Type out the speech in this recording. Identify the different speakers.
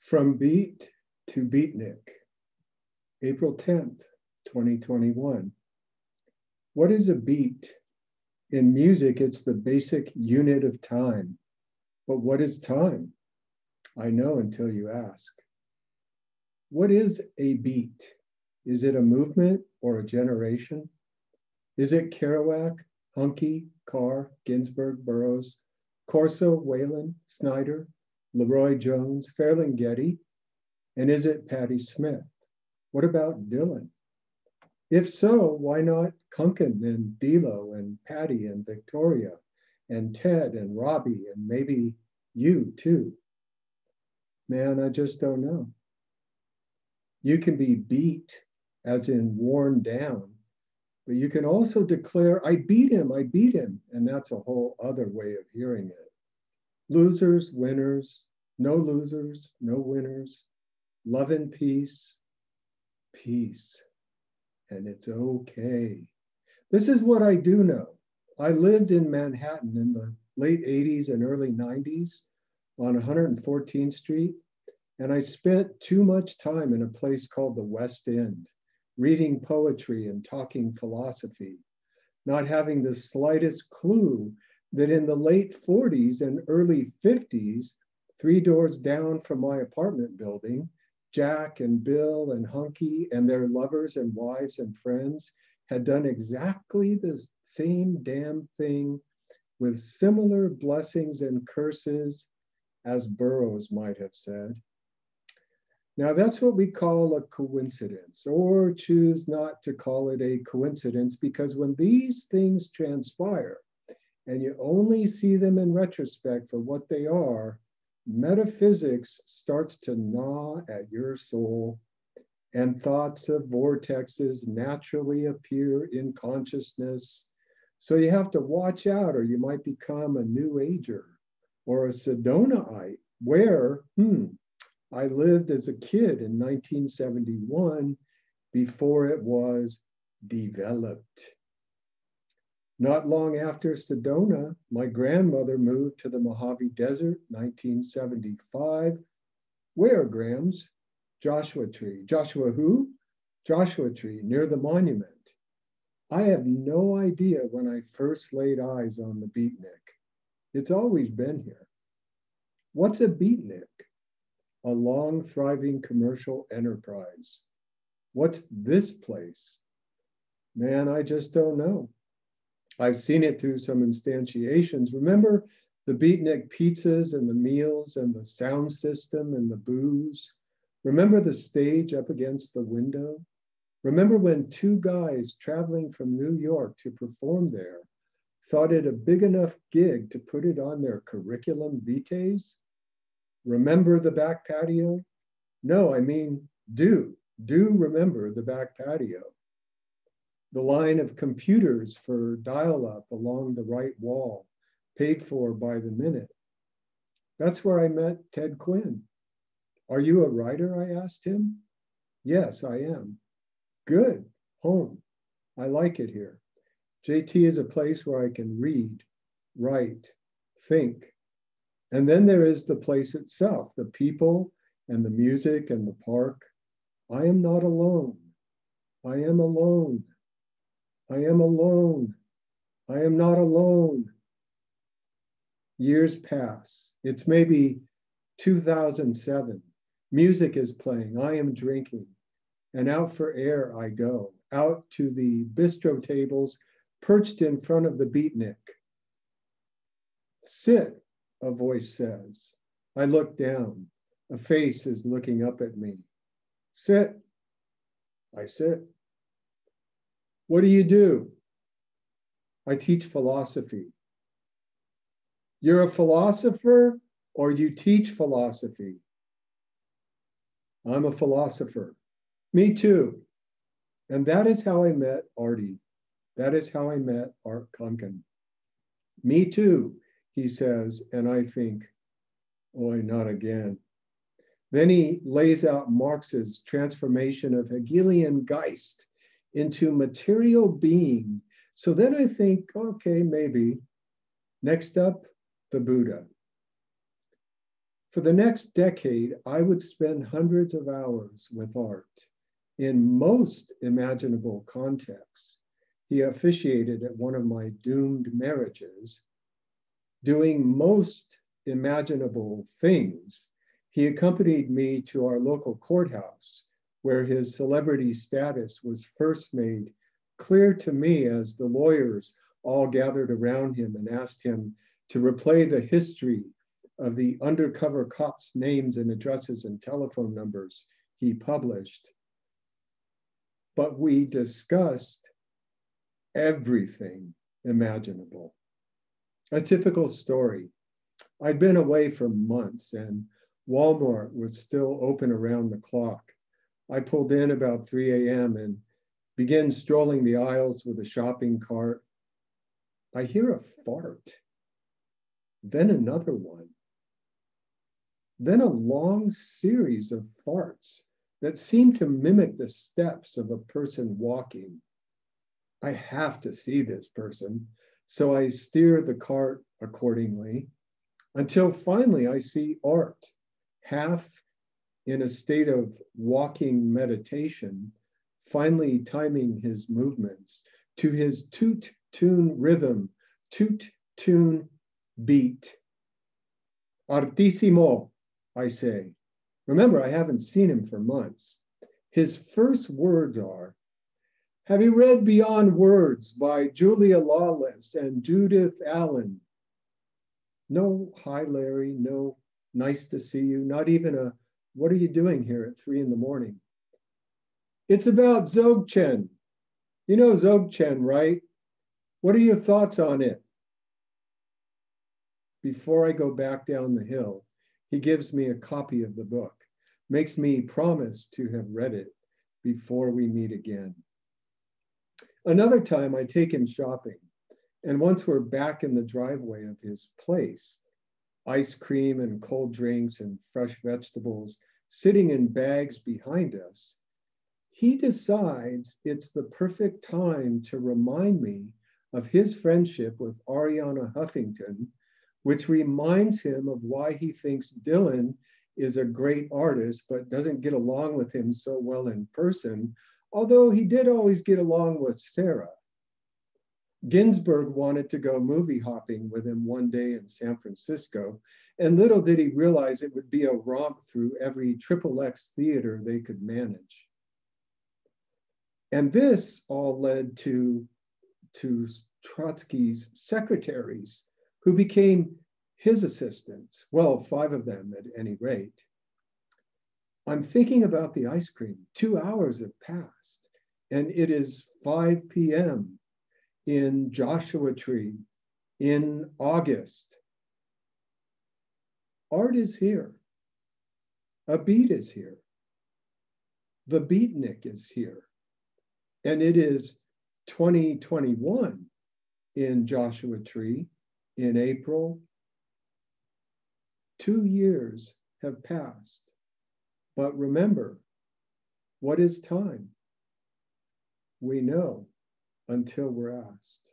Speaker 1: From Beat to Beatnik, April 10th, 2021. What is a beat? In music, it's the basic unit of time. But what is time? I know until you ask. What is a beat? Is it a movement or a generation? Is it Kerouac, Hunky, Carr, Ginsberg, Burroughs, Corso, Whalen, Snyder, Leroy Jones, Ferlinghetti? And is it Patti Smith? What about Dylan? If so, why not Kunkin and Dilo and Patty and Victoria and Ted and Robbie and maybe you too? Man, I just don't know. You can be beat, as in worn down, but you can also declare, I beat him, and that's a whole other way of hearing it. Losers, winners, no losers, no winners, love and peace, peace, and it's okay. This is what I do know. I lived in Manhattan in the late 80s and early 90s on 114th Street, and I spent too much time in a place called the West End, reading poetry and talking philosophy, not having the slightest clue that in the late 40s and early 50s, 3 doors down from my apartment building, Jack and Bill and Hunky and their lovers and wives and friends had done exactly the same damn thing with similar blessings and curses, as Burroughs might have said. Now that's what we call a coincidence, or choose not to call it a coincidence, because when these things transpire and you only see them in retrospect for what they are, metaphysics starts to gnaw at your soul, and thoughts of vortexes naturally appear in consciousness. So you have to watch out, or you might become a New Ager or a Sedonaite, where, I lived as a kid in 1971 before it was developed. Not long after Sedona, my grandmother moved to the Mojave Desert, 1975. Where, Grams? Joshua Tree. Joshua who? Joshua Tree, near the monument. I have no idea when I first laid eyes on the Beatnik. It's always been here. What's a Beatnik? A long, thriving commercial enterprise. What's this place? Man, I just don't know. I've seen it through some instantiations. Remember the Beatnik pizzas and the meals and the sound system and the booze? Remember the stage up against the window? Remember when 2 guys traveling from New York to perform there thought it a big enough gig to put it on their curriculum vitae? Remember the back patio? No, I mean, do remember the back patio. The line of computers for dial-up along the right wall, paid for by the minute. That's where I met Ted Quinn. Are you a writer? I asked him. Yes, I am. Good, home. I like it here. JT is a place where I can read, write, think. And then there is the place itself, the people and the music and the park. I am not alone. I am alone. I am alone. I am not alone. Years pass. It's maybe 2007. Music is playing. I am drinking. And out for air I go, out to the bistro tables perched in front of the Beatnik. Sit, a voice says. I look down. A face is looking up at me. Sit. I sit. What do you do? I teach philosophy. You're a philosopher or you teach philosophy? I'm a philosopher. Me too. And that is how I met Artie. That is how I met Art Kunkin. Me too, he says, and I think, oi, not again. Then he lays out Marx's transformation of Hegelian Geist into material being. So then I think, okay, maybe. Next up, the Buddha. For the next decade, I would spend hundreds of hours with Art in most imaginable contexts. He officiated at one of my doomed marriages, doing most imaginable things. He accompanied me to our local courthouse, where his celebrity status was first made clear to me as the lawyers all gathered around him and asked him to replay the history of the undercover cops' names and addresses and telephone numbers he published. But we discussed everything imaginable. A typical story. I'd been away for months and Walmart was still open around the clock. I pulled in about 3 a.m. and began strolling the aisles with a shopping cart. I hear a fart, then another one, then a long series of farts that seem to mimic the steps of a person walking. I have to see this person, so I steer the cart accordingly until finally I see Art, half in a state of walking meditation, finally timing his movements to his toot-tune rhythm, toot-tune beat. Artissimo, I say. Remember, I haven't seen him for months. His first words are, "Have you read Beyond Words by Julia Lawless and Judith Allen?" No, hi, Larry. No, nice to see you. Not even a, what are you doing here at 3 a.m? It's about Dzogchen. You know Dzogchen, right? What are your thoughts on it? Before I go back down the hill, he gives me a copy of the book, makes me promise to have read it before we meet again. Another time I take him shopping, and once we're back in the driveway of his place, ice cream and cold drinks and fresh vegetables sitting in bags behind us, he decides it's the perfect time to remind me of his friendship with Ariana Huffington, which reminds him of why he thinks Dylan is a great artist, but doesn't get along with him so well in person, although he did always get along with Sarah. Ginsberg wanted to go movie hopping with him one day in San Francisco, and little did he realize it would be a romp through every XXX theater they could manage. And this all led to Trotsky's secretaries, who became his assistants, well, 5 of them at any rate. I'm thinking about the ice cream. 2 hours have passed, and it is 5 p.m. in Joshua Tree in August. Art is here. A beat is here. The Beatnik is here. And it is 2021 in Joshua Tree in April. 2 years have passed. But remember, what is time? We know until we're asked.